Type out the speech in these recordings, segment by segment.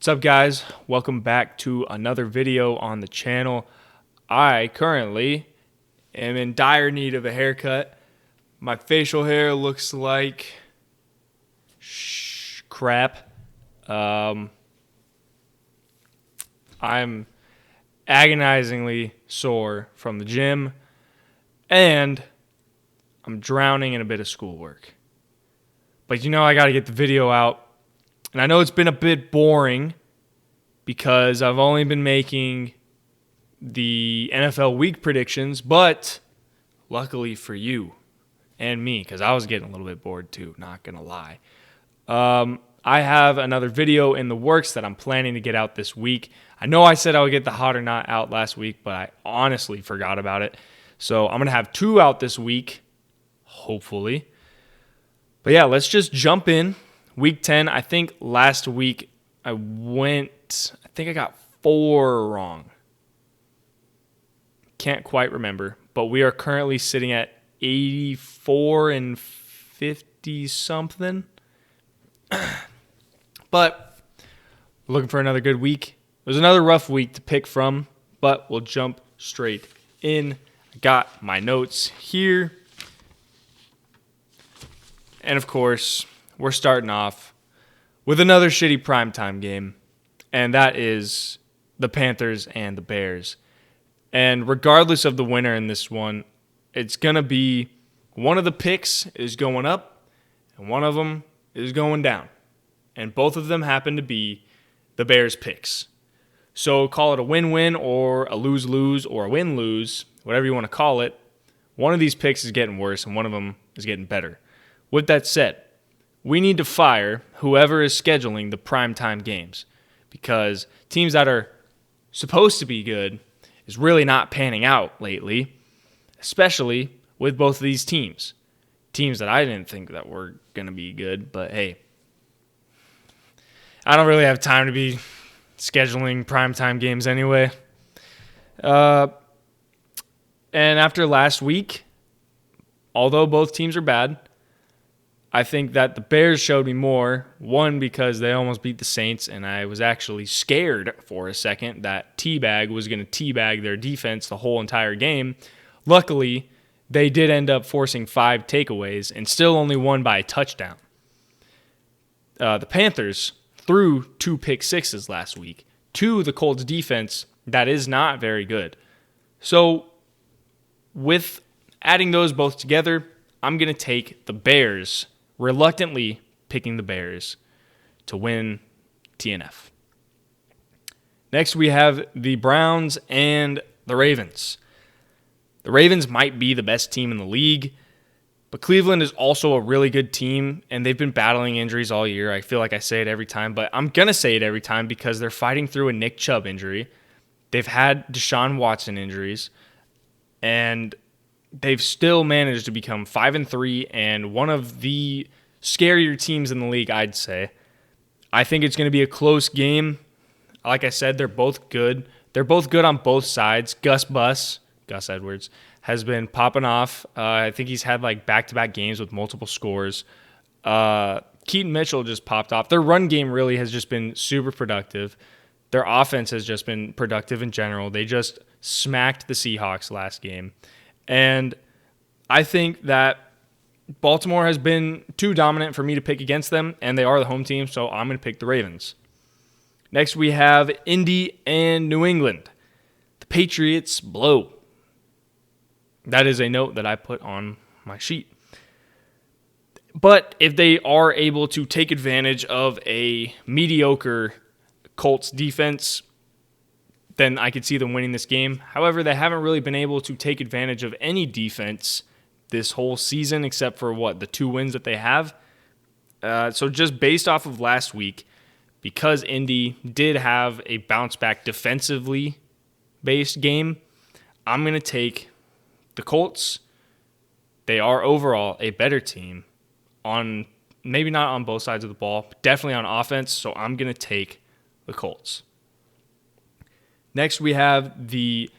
What's up, guys? Welcome back to another video on the channel. I currently am in dire need of a haircut. My facial hair looks like crap. I'm agonizingly sore from the gym, and I'm drowning in a bit of schoolwork. But I got to get the video out. And I know it's been a bit boring because I've only been making the NFL week predictions, but luckily for you and me, because I was getting a little bit bored too, not going to lie. I have another video in the works that I'm planning to get out this week. I know I said I would get the hot or not out last week, but I honestly forgot about it. So I'm going to have 2 out this week, hopefully. But yeah, let's just jump in. Week 10, I think last week I got 4 wrong. Can't quite remember, but we are currently sitting at 84 and 50 something. But we're looking for another good week. It was another rough week to pick from, but we'll jump straight in. I got my notes here. And of course, we're starting off with another shitty primetime game, and that is the Panthers and the Bears. And regardless of the winner in this one, it's going to be one of the picks is going up and one of them is going down. And both of them happen to be the Bears picks. So call it a win-win or a lose-lose or a win-lose, whatever you want to call it. One of these picks is getting worse and one of them is getting better. With that said, we need to fire whoever is scheduling the primetime games because teams that are supposed to be good is really not panning out lately, especially with both of these teams. Teams that I didn't think that were going to be good, but hey, I don't really have time to be scheduling primetime games anyway. And after last week, although both teams are bad, I think that the Bears showed me more. One, because they almost beat the Saints, and I was actually scared for a second that Teabag was going to teabag their defense the whole entire game. Luckily, they did end up forcing 5 takeaways and still only won by a touchdown. The Panthers threw 2 pick sixes last week to the Colts defense that is not very good. So with adding those both together, I'm going to take the Bears, reluctantly picking the Bears to win TNF. Next, we have the Browns and the Ravens. The Ravens might be the best team in the league, but Cleveland is also a really good team, and they've been battling injuries all year. I feel like I say it every time, but I'm going to say it every time because they're fighting through a Nick Chubb injury. They've had Deshaun Watson injuries, and they've still managed to become 5-3 and one of the scarier teams in the league, I'd say. I think it's going to be a close game. Like I said, they're both good. They're both good on both sides. Gus Edwards, has been popping off. I think he's had back-to-back games with multiple scores. Keaton Mitchell just popped off. Their run game really has just been super productive. Their offense has just been productive in general. They just smacked the Seahawks last game. And I think that Baltimore has been too dominant for me to pick against them, and they are the home team, so I'm going to pick the Ravens. Next, we have Indy and New England. The Patriots blow. That is a note that I put on my sheet. But if they are able to take advantage of a mediocre Colts defense, then I could see them winning this game. However, they haven't really been able to take advantage of any defense this whole season except for, the 2 wins that they have. So just based off of last week, because Indy did have a bounce-back defensively based game, I'm going to take the Colts. They are overall a better team on maybe not on both sides of the ball, but definitely on offense, so I'm going to take the Colts. Next, we have the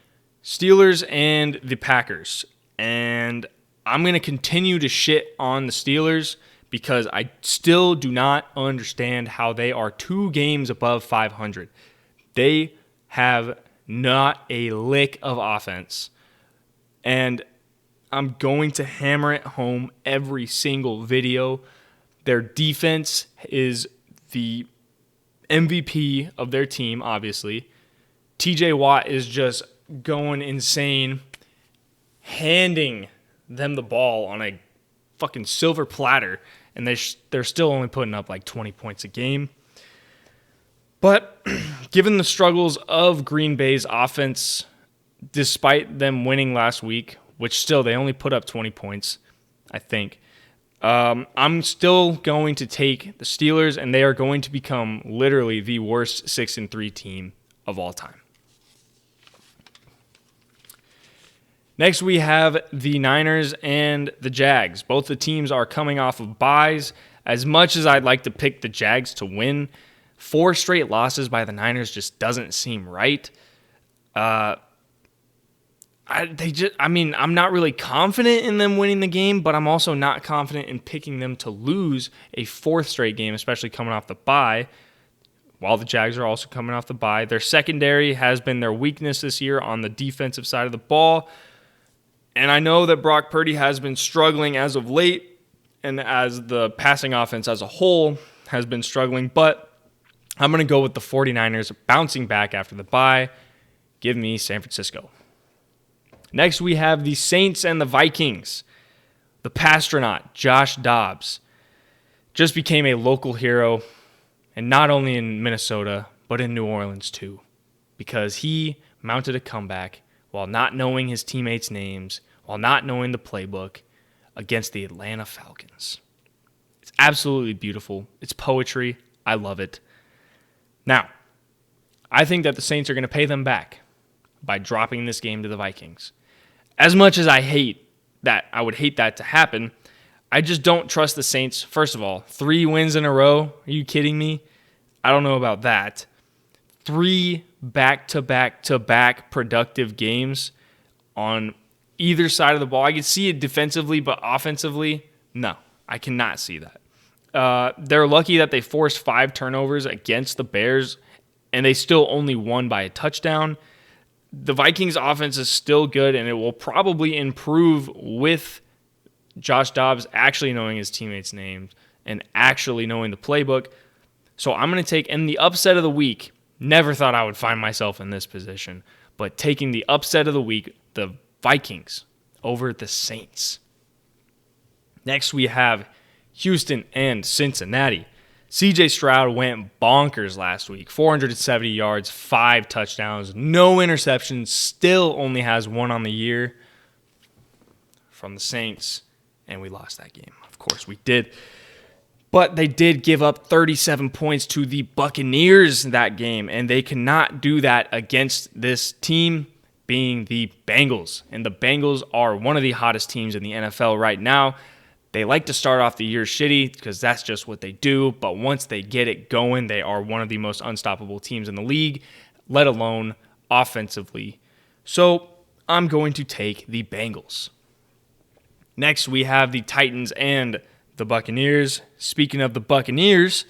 Steelers and the Packers. And I'm going to continue to shit on the Steelers because I still do not understand how they are 2 games above 500. They have not a lick of offense. And I'm going to hammer it home every single video. Their defense is the MVP of their team, obviously. TJ Watt is just going insane, handing them the ball on a fucking silver platter, and they're still only putting up like 20 points a game. But given the struggles of Green Bay's offense, despite them winning last week, which still they only put up 20 points, I think, I'm still going to take the Steelers, and they are going to become literally the worst 6-3 team of all time. Next, we have the Niners and the Jags. Both the teams are coming off of byes. As much as I'd like to pick the Jags to win, 4 straight losses by the Niners just doesn't seem right. I'm not really confident in them winning the game, but I'm also not confident in picking them to lose a 4th straight game, especially coming off the bye, while the Jags are also coming off the bye. Their secondary has been their weakness this year on the defensive side of the ball. And I know that Brock Purdy has been struggling as of late, and as the passing offense as a whole has been struggling, but I'm going to go with the 49ers bouncing back after the bye. Give me San Francisco. Next, we have the Saints and the Vikings. The Pastronaut, Josh Dobbs, just became a local hero, and not only in Minnesota, but in New Orleans too, because he mounted a comeback while not knowing his teammates' names, while not knowing the playbook, against the Atlanta Falcons. It's absolutely beautiful. It's poetry. I love it. Now, I think that the Saints are going to pay them back by dropping this game to the Vikings. As much as I would hate that to happen, I just don't trust the Saints. First of all, 3 wins in a row. Are you kidding me? I don't know about that. 3 back-to-back-to-back productive games on either side of the ball. I could see it defensively, but offensively, no, I cannot see that. They're lucky that they forced 5 turnovers against the Bears, and they still only won by a touchdown. The Vikings' offense is still good, and it will probably improve with Josh Dobbs actually knowing his teammates' names and actually knowing the playbook. So I'm going to take, in the upset of the week, never thought I would find myself in this position, but taking the upset of the week, the Vikings over the Saints. Next, we have Houston and Cincinnati. CJ Stroud went bonkers last week. 470 yards, 5 touchdowns, no interceptions, still only has 1 on the year from the Saints, and we lost that game. Of course we did. But they did give up 37 points to the Buccaneers in that game, and they cannot do that against this team being the Bengals. And the Bengals are one of the hottest teams in the NFL right now. They like to start off the year shitty because that's just what they do, but once they get it going, they are one of the most unstoppable teams in the league, let alone offensively. So I'm going to take the Bengals. Next, we have the Titans and the Buccaneers. Speaking of the Buccaneers,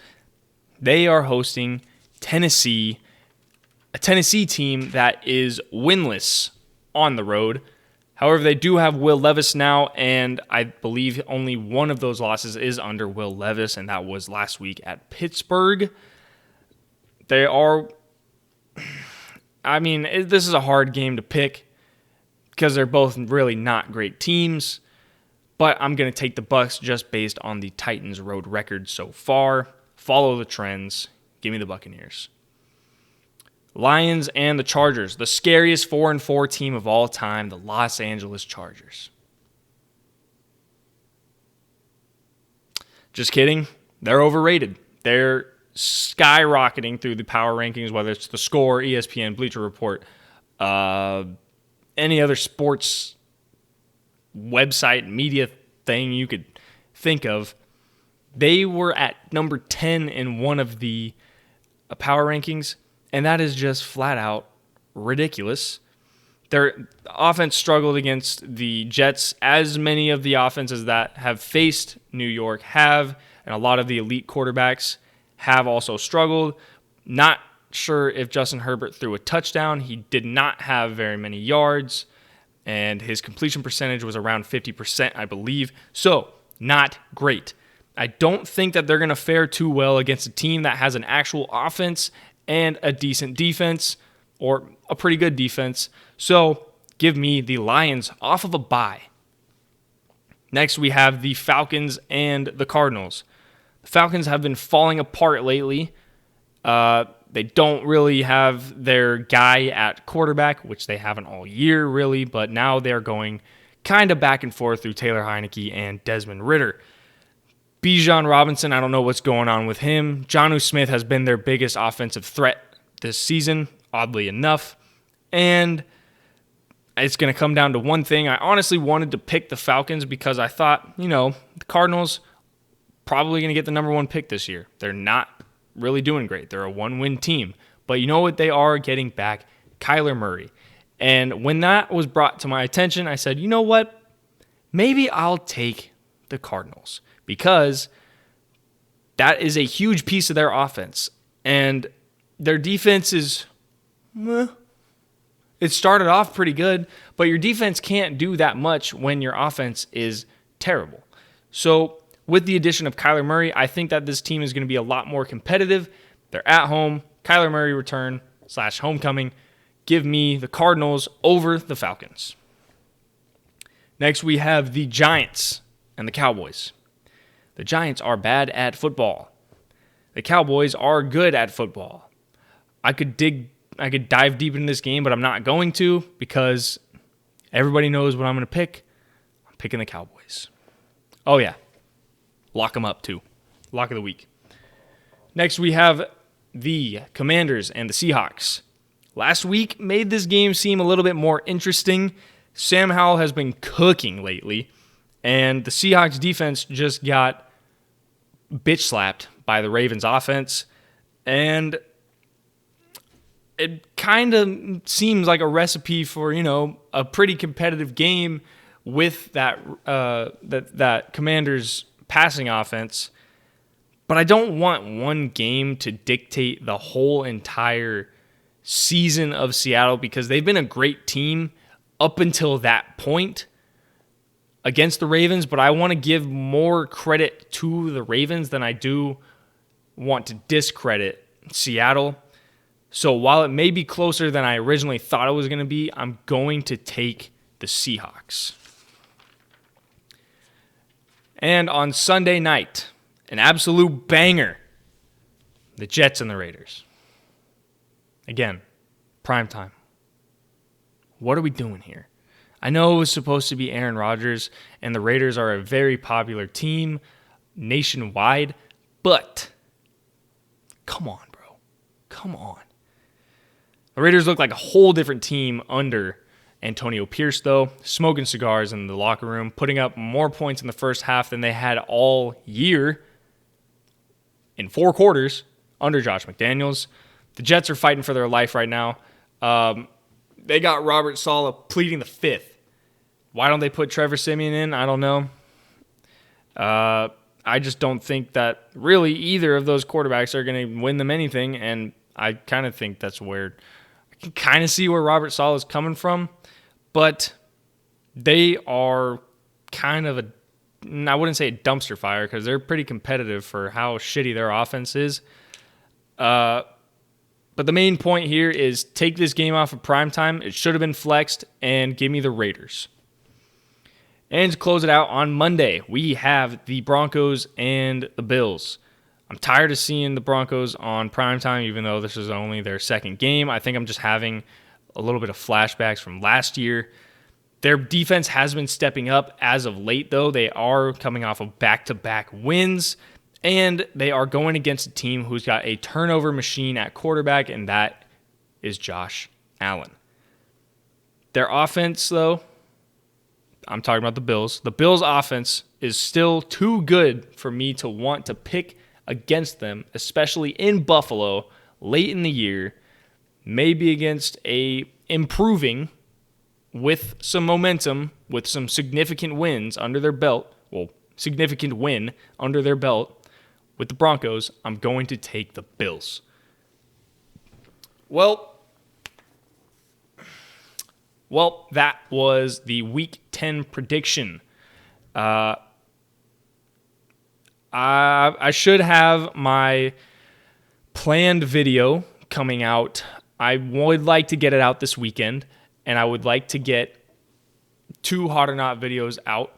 they are hosting Tennessee, a Tennessee team that is winless on the road. However, they do have Will Levis now, and I believe only one of those losses is under Will Levis, and that was last week at Pittsburgh. They are, this is a hard game to pick because they're both really not great teams. But I'm going to take the Bucs just based on the Titans' road record so far. Follow the trends. Give me the Buccaneers. Lions and the Chargers. The scariest 4-4 team of all time, the Los Angeles Chargers. Just kidding. They're overrated. They're skyrocketing through the power rankings, whether it's The Score, ESPN, Bleacher Report, any other sports website, media thing you could think of. They were at number 10 in one of the power rankings, and that is just flat out ridiculous. Their offense struggled against the Jets, as many of the offenses that have faced New York have, and a lot of the elite quarterbacks have also struggled. Not sure if Justin Herbert threw a touchdown. He did not have very many yards, and his completion percentage was around 50%, I believe. So, not great. I don't think that they're going to fare too well against a team that has an actual offense and a decent defense, or a pretty good defense. So, give me the Lions off of a bye. Next, we have the Falcons and the Cardinals. The Falcons have been falling apart lately. They don't really have their guy at quarterback, which they haven't all year, really, but now they're going kind of back and forth through Taylor Heineke and Desmond Ridder. Bijan Robinson, I don't know what's going on with him. Jonnu Smith has been their biggest offensive threat this season, oddly enough. And it's going to come down to one thing. I honestly wanted to pick the Falcons because I thought, the Cardinals probably going to get the number one pick this year. They're not really doing great. They're a one-win team. But you know what? They are getting back Kyler Murray. And when that was brought to my attention, I said, you know what? Maybe I'll take the Cardinals because that is a huge piece of their offense. And their defense is, it started off pretty good, but your defense can't do that much when your offense is terrible. So with the addition of Kyler Murray, I think that this team is going to be a lot more competitive. They're at home. Kyler Murray return / homecoming. Give me the Cardinals over the Falcons. Next, we have the Giants and the Cowboys. The Giants are bad at football. The Cowboys are good at football. I could dive deep into this game, but I'm not going to because everybody knows what I'm going to pick. I'm picking the Cowboys. Oh, yeah. Lock them up, too. Lock of the week. Next, we have the Commanders and the Seahawks. Last week made this game seem a little bit more interesting. Sam Howell has been cooking lately, and the Seahawks defense just got bitch slapped by the Ravens offense, and it kind of seems like a recipe for, a pretty competitive game with that Commanders passing offense. But I don't want one game to dictate the whole entire season of Seattle because they've been a great team up until that point against the Ravens, but I want to give more credit to the Ravens than I do want to discredit Seattle. So while it may be closer than I originally thought it was going to be, I'm going to take the Seahawks. And on Sunday night, an absolute banger, the Jets and the Raiders. Again, prime time. What are we doing here? I know it was supposed to be Aaron Rodgers, and the Raiders are a very popular team nationwide, but come on, bro. Come on. The Raiders look like a whole different team under Antonio Pierce, though, smoking cigars in the locker room, putting up more points in the first half than they had all year in 4 quarters under Josh McDaniels. The Jets are fighting for their life right now. They got Robert Saleh pleading the fifth. Why don't they put Trevor Siemian in? I don't know. I just don't think that really either of those quarterbacks are going to win them anything, and I kind of think that's where I can kind of see where Robert Saleh is coming from, but they are kind of I wouldn't say a dumpster fire because they're pretty competitive for how shitty their offense is. But the main point here is take this game off of primetime. It should have been flexed, and give me the Raiders. And to close it out on Monday, we have the Broncos and the Bills. I'm tired of seeing the Broncos on primetime, even though this is only their second game. I think I'm just having a little bit of flashbacks from last year. Their defense has been stepping up as of late, though. They are coming off of back-to-back wins, and they are going against a team who's got a turnover machine at quarterback, and that is Josh Allen. Their offense, though, I'm talking about the Bills. The Bills' offense is still too good for me to want to pick against them, especially in Buffalo late in the year, maybe against a improving with some momentum, with some significant wins under their belt, significant win under their belt with the Broncos, I'm going to take the Bills. Well, that was the Week 10 prediction. I should have my planned video coming out. I would like to get it out this weekend, and I would like to get 2 Hot or Not videos out.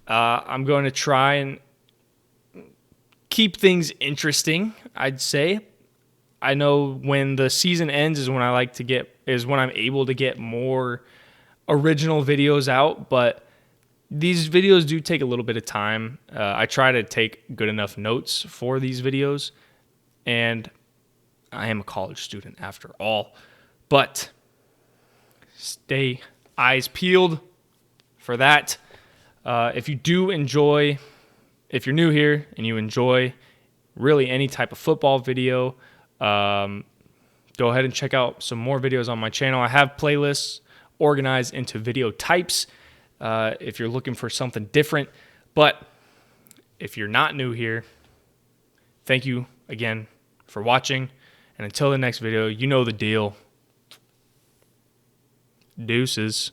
I'm going to try and keep things interesting, I'd say. I know when the season ends is when I'm able to get more original videos out, but these videos do take a little bit of time. I try to take good enough notes for these videos, and I am a college student after all. But stay eyes peeled for that. If you're new here and you enjoy really any type of football video, go ahead and check out some more videos on my channel. I have playlists organized into video types if you're looking for something different. But if you're not new here, thank you again for watching. And until the next video, you know the deal. Deuces.